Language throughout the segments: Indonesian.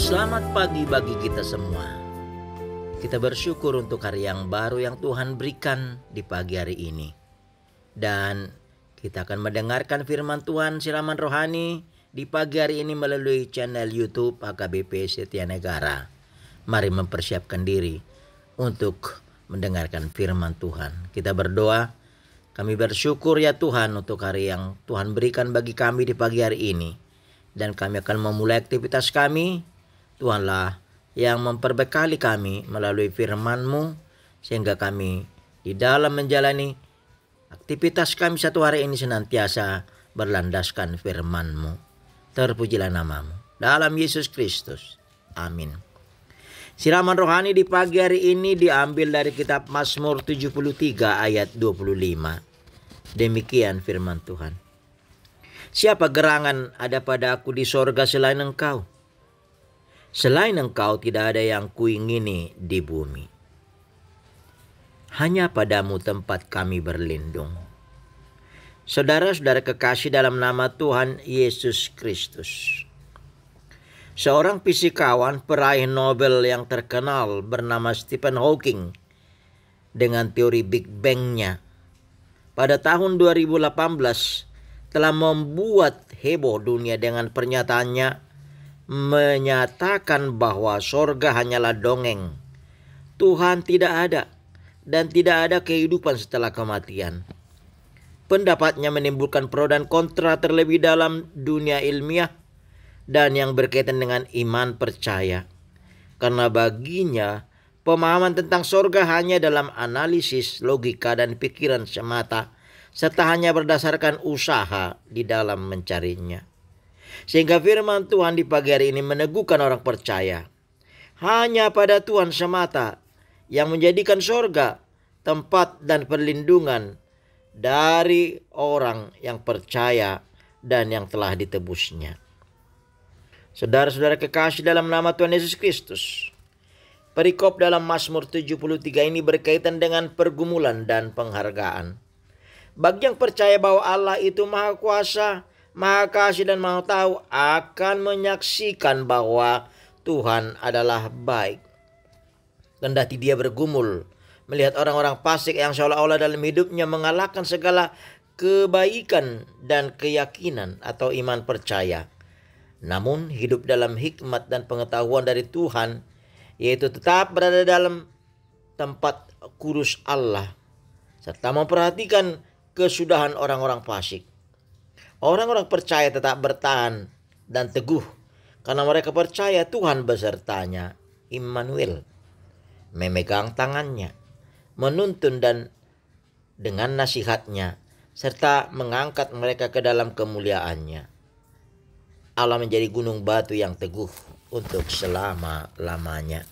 Selamat pagi bagi kita semua. Kita bersyukur untuk hari yang baru yang Tuhan berikan di pagi hari ini. Dan kita akan mendengarkan firman Tuhan siraman rohani di pagi hari ini melalui channel YouTube HKBP Setia Negara. Mari mempersiapkan diri untuk mendengarkan firman Tuhan. Kita berdoa, kami bersyukur ya Tuhan untuk hari yang Tuhan berikan bagi kami di pagi hari ini. Dan kami akan memulai aktivitas kami. Tuhanlah yang memperbekali kami melalui firman-Mu, sehingga kami di dalam menjalani aktivitas kami satu hari ini senantiasa berlandaskan firman-Mu. Terpujilah nama-Mu. Dalam Yesus Kristus. Amin. Siraman rohani di pagi hari ini diambil dari kitab Mazmur 73 ayat 25. Demikian firman Tuhan. Siapa gerangan ada pada aku di sorga selain Engkau? Selain Engkau tidak ada yang kuingini di bumi. Hanya padamu tempat kami berlindung. Saudara-saudara kekasih dalam nama Tuhan Yesus Kristus. Seorang fisikawan peraih Nobel yang terkenal bernama Stephen Hawking dengan teori Big Bang-nya pada tahun 2018 telah membuat heboh dunia dengan pernyataannya menyatakan bahwa sorga hanyalah dongeng. Tuhan tidak ada dan tidak ada kehidupan setelah kematian. Pendapatnya menimbulkan pro dan kontra terlebih dalam dunia ilmiah dan yang berkaitan dengan iman percaya. Karena baginya pemahaman tentang sorga hanya dalam analisis, logika dan pikiran semata, serta hanya berdasarkan usaha di dalam mencarinya. Sehingga firman Tuhan di pagi hari ini meneguhkan orang percaya. Hanya pada Tuhan semata yang menjadikan sorga tempat dan perlindungan dari orang yang percaya dan yang telah ditebusnya. Saudara-saudara kekasih dalam nama Tuhan Yesus Kristus. Perikop dalam Mazmur 73 ini berkaitan dengan pergumulan dan penghargaan. Bagi yang percaya bahwa Allah itu Maha Kuasa, Maha Kasih dan Maha Tahu akan menyaksikan bahwa Tuhan adalah baik. Kendati dia bergumul melihat orang-orang fasik yang seolah-olah dalam hidupnya mengalahkan segala kebaikan dan keyakinan atau iman percaya. Namun hidup dalam hikmat dan pengetahuan dari Tuhan, yaitu tetap berada dalam tempat kudus Allah, serta memperhatikan kesudahan orang-orang fasik. Orang-orang percaya tetap bertahan dan teguh karena mereka percaya Tuhan besertanya, Immanuel, memegang tangannya, menuntun dan dengan nasihatnya, serta mengangkat mereka ke dalam kemuliaannya. Allah menjadi gunung batu yang teguh untuk selama-lamanya.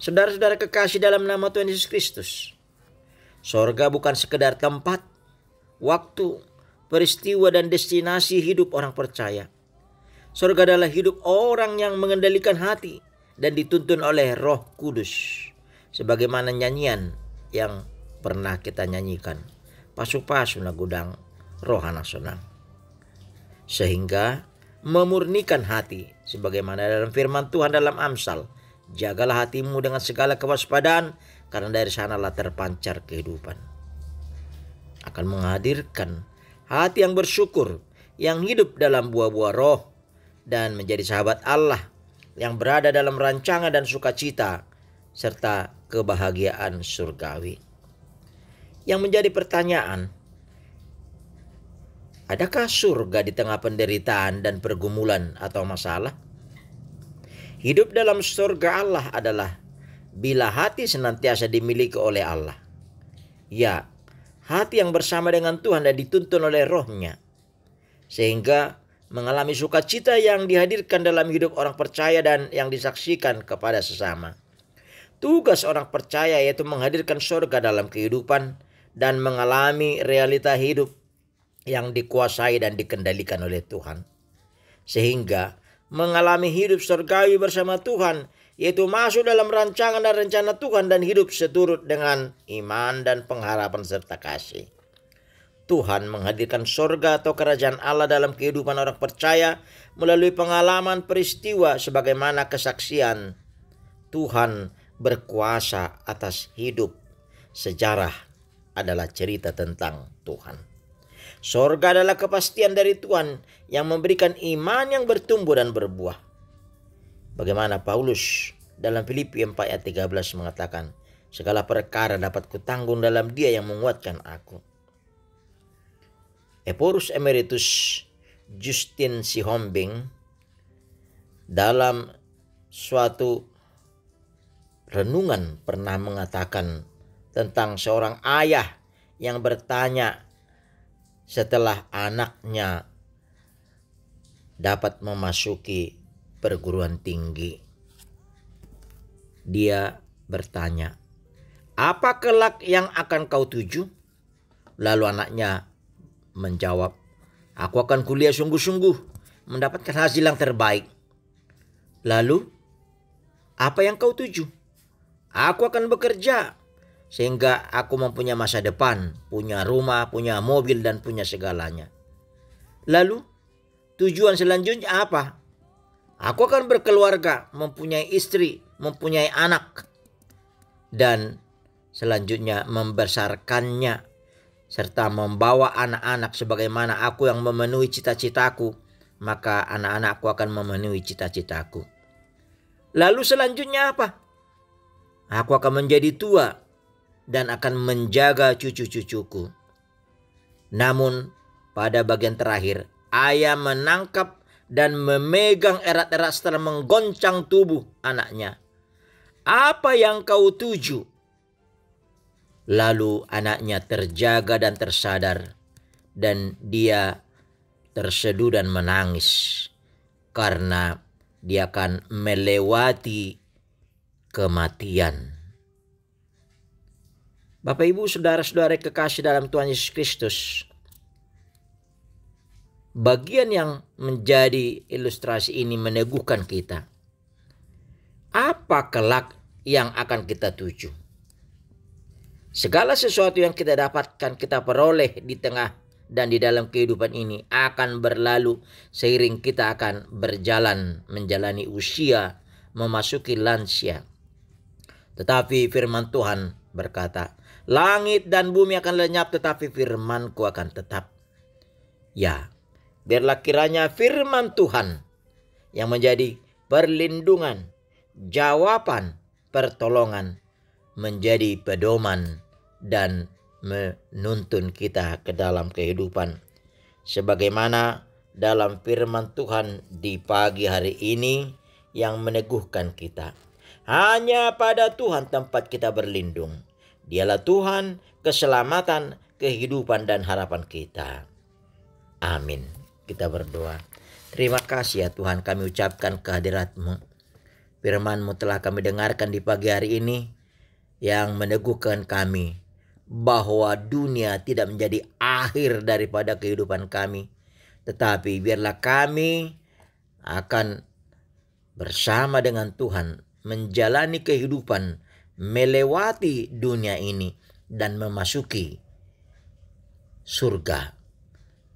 Saudara-saudara kekasih dalam nama Tuhan Yesus Kristus, sorga bukan sekedar tempat, waktu, peristiwa dan destinasi hidup orang percaya. Surga adalah hidup orang yang mengendalikan hati dan dituntun oleh Roh Kudus. Sebagaimana nyanyian yang pernah kita nyanyikan. Pasu-pasu na gudang rohana sonang. Sehingga memurnikan hati. Sebagaimana dalam firman Tuhan dalam Amsal. Jagalah hatimu dengan segala kewaspadaan, karena dari sanalah terpancar kehidupan. Akan menghadirkan hati yang bersyukur, yang hidup dalam buah-buah roh, dan menjadi sahabat Allah yang berada dalam rancangan dan sukacita, serta kebahagiaan surgawi. Yang menjadi pertanyaan, adakah surga di tengah penderitaan dan pergumulan atau masalah? Hidup dalam surga Allah adalah bila hati senantiasa dimiliki oleh Allah. Ya, hati yang bersama dengan Tuhan dan dituntun oleh Roh-Nya. Sehingga mengalami sukacita yang dihadirkan dalam hidup orang percaya dan yang disaksikan kepada sesama. Tugas orang percaya yaitu menghadirkan surga dalam kehidupan dan mengalami realita hidup yang dikuasai dan dikendalikan oleh Tuhan. Sehingga mengalami hidup surgawi bersama Tuhan, yaitu masuk dalam rancangan dan rencana Tuhan dan hidup seturut dengan iman dan pengharapan serta kasih. Tuhan menghadirkan sorga atau kerajaan Allah dalam kehidupan orang percaya melalui pengalaman peristiwa sebagaimana kesaksian Tuhan berkuasa atas hidup. Sejarah adalah cerita tentang Tuhan. Sorga adalah kepastian dari Tuhan yang memberikan iman yang bertumbuh dan berbuah. Bagaimana Paulus dalam Filipi 4 ayat 13 mengatakan, segala perkara dapat kutanggung dalam Dia yang menguatkan aku. Eporus Emeritus Justin Sihombing dalam suatu renungan pernah mengatakan tentang seorang ayah yang bertanya setelah anaknya dapat memasuki perguruan tinggi. Dia bertanya, "Apa kelak yang akan kau tuju?" Lalu anaknya menjawab, "Aku akan kuliah sungguh-sungguh, mendapatkan hasil yang terbaik." "Lalu, apa yang kau tuju?" "Aku akan bekerja sehingga aku mempunyai masa depan, punya rumah, punya mobil, dan punya segalanya." "Lalu, tujuan selanjutnya apa?" "Aku akan berkeluarga, mempunyai istri, mempunyai anak, dan selanjutnya membesarkannya, serta membawa anak-anak sebagaimana aku yang memenuhi cita-citaku, maka anak-anakku akan memenuhi cita-citaku." "Lalu selanjutnya apa?" "Aku akan menjadi tua dan akan menjaga cucu-cucuku." Namun pada bagian terakhir, ayah menangkap dan memegang erat-erat setelah menggoncang tubuh anaknya. "Apa yang kau tuju?" Lalu anaknya terjaga dan tersadar, dan dia terseduh dan menangis karena dia akan melewati kematian. Bapak, Ibu, saudara-saudara kekasih dalam Tuhan Yesus Kristus, bagian yang menjadi ilustrasi ini meneguhkan kita. Apa kelak yang akan kita tuju? Segala sesuatu yang kita dapatkan, kita peroleh di tengah dan di dalam kehidupan ini akan berlalu seiring kita akan berjalan menjalani usia, memasuki lansia. Tetapi firman Tuhan berkata, "Langit dan bumi akan lenyap, tetapi firman-Ku akan tetap." Ya, biarlah kiranya firman Tuhan yang menjadi perlindungan, jawaban, pertolongan, menjadi pedoman dan menuntun kita ke dalam kehidupan. Sebagaimana dalam firman Tuhan di pagi hari ini yang meneguhkan kita. Hanya pada Tuhan tempat kita berlindung. Dialah Tuhan, keselamatan, kehidupan, dan harapan kita. Amin. Kita berdoa. Terima kasih ya Tuhan, kami ucapkan kehadirat-Mu. Firman-Mu telah kami dengarkan di pagi hari ini yang meneguhkan kami bahwa dunia tidak menjadi akhir daripada kehidupan kami. Tetapi biarlah kami akan bersama dengan Tuhan menjalani kehidupan, melewati dunia ini dan memasuki surga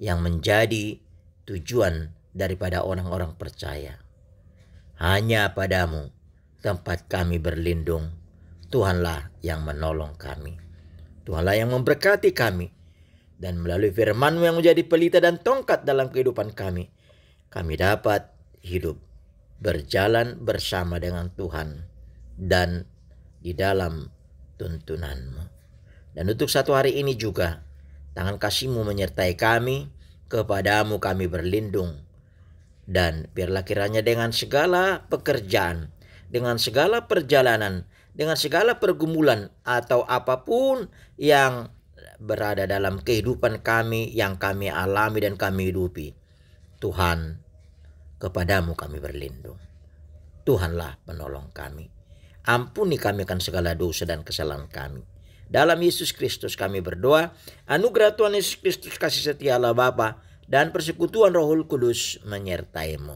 yang menjadi tujuan daripada orang-orang percaya. Hanya padamu tempat kami berlindung. Tuhanlah yang menolong kami. Tuhanlah yang memberkati kami. Dan melalui firman-Mu yang menjadi pelita dan tongkat dalam kehidupan kami, kami dapat hidup berjalan bersama dengan Tuhan dan di dalam tuntunan-Mu. Dan untuk satu hari ini juga, tangan kasih-Mu menyertai kami, kepadamu kami berlindung. Dan biarlah kiranya dengan segala pekerjaan, dengan segala perjalanan, dengan segala pergumulan atau apapun yang berada dalam kehidupan kami yang kami alami dan kami hidupi, Tuhan, kepadamu kami berlindung. Tuhanlah penolong kami. Ampuni kami akan segala dosa dan kesalahan kami. Dalam Yesus Kristus kami berdoa. Anugerah Tuhan Yesus Kristus, kasih setia Allah Bapa, dan persekutuan Roh Kudus menyertai-Mu.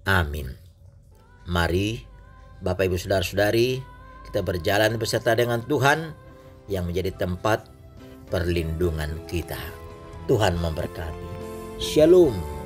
Amin. Mari Bapak, Ibu, Saudara-saudari, kita berjalan beserta dengan Tuhan yang menjadi tempat perlindungan kita. Tuhan memberkati. Shalom.